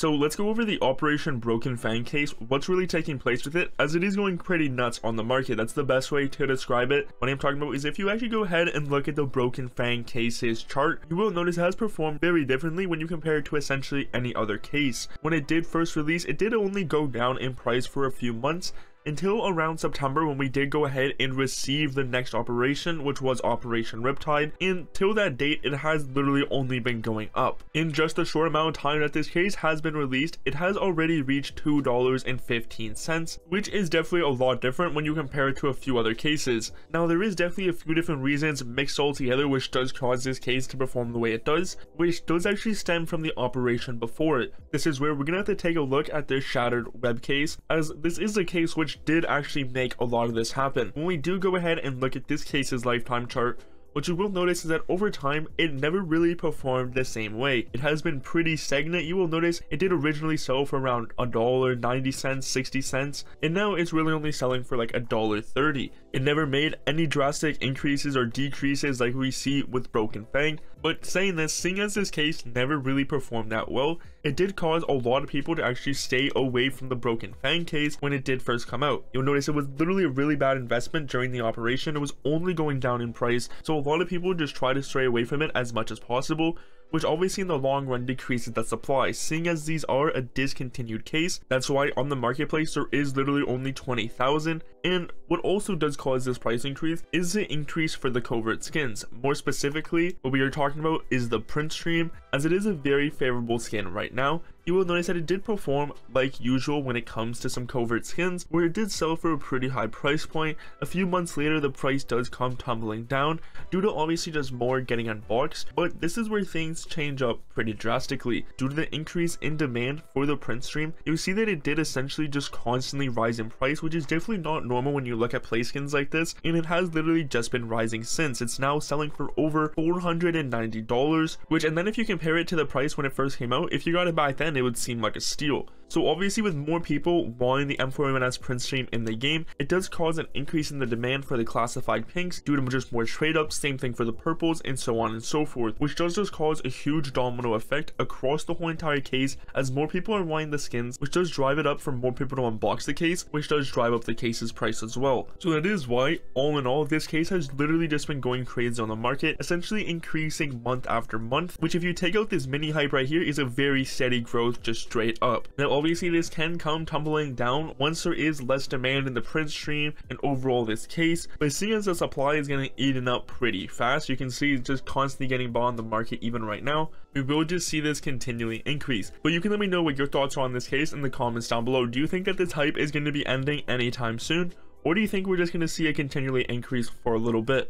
So let's go over the Operation Broken Fang case, what's really taking place with it, as it is going pretty nuts on the market. That's the best way to describe it. What I'm talking about is if you actually go ahead and look at the Broken Fang cases chart, you will notice it has performed very differently when you compare it to essentially any other case. When it did first release, it did only go down in price for a few months, until around September when we did go ahead and receive the next operation, which was Operation Riptide. And till that date, it has literally only been going up. In just a short amount of time that this case has been released, it has already reached $2.15, which is definitely a lot different when you compare it to a few other cases. Now there is definitely a few different reasons mixed all together which does cause this case to perform the way it does, which does actually stem from the operation before it. This is where we're gonna have to take a look at this shattered web case, as this is a case which did actually make a lot of this happen. When we do go ahead and look at this case's lifetime chart, what you will notice is that over time, it never really performed the same way. It has been pretty stagnant. You will notice it did originally sell for around $1.90, 60 cents, and now it's really only selling for like $1.30. It never made any drastic increases or decreases like we see with Broken Fang. But saying this, seeing as this case never really performed that well, it did cause a lot of people to actually stay away from the Broken Fang case when it did first come out. You'll notice it was literally a really bad investment during the operation. It was only going down in price, so a lot of people just try to stray away from it as much as possible, which obviously in the long run decreases the supply, seeing as these are a discontinued case. That's why on the marketplace there is literally only 20,000. And what also does cause this price increase is the increase for the covert skins. More specifically, what we are talking about is the print stream, as it is a very favorable skin right now. You will notice that it did perform like usual when it comes to some covert skins, where it did sell for a pretty high price point. A few months later, the price does come tumbling down due to obviously just more getting unboxed, but this is where things change up pretty drastically. Due to the increase in demand for the print stream, you see that it did essentially just constantly rise in price, which is definitely not normal when you look at play skins like this, and it has literally just been rising since. It's now selling for over $490, which, and then if you compare it to the price when it first came out, if you got it back then, it would seem like a steal. So obviously with more people wanting the M4M&S print stream in the game, it does cause an increase in the demand for the classified pinks due to just more trade ups, same thing for the purples, and so on and so forth, which does just cause a huge domino effect across the whole entire case, as more people are wanting the skins, which does drive it up for more people to unbox the case, which does drive up the case's price as well. So that is why, all in all, this case has literally just been going crazy on the market, essentially increasing month after month, which if you take out this mini hype right here is a very steady growth just straight up. Now obviously this can come tumbling down once there is less demand in the print stream and overall this case, but seeing as the supply is getting eaten up pretty fast, you can see it's just constantly getting bought on the market even right now. We will just see this continually increase. But you can let me know what your thoughts are on this case in the comments down below. Do you think that this hype is going to be ending anytime soon, or do you think we're just going to see it continually increase for a little bit?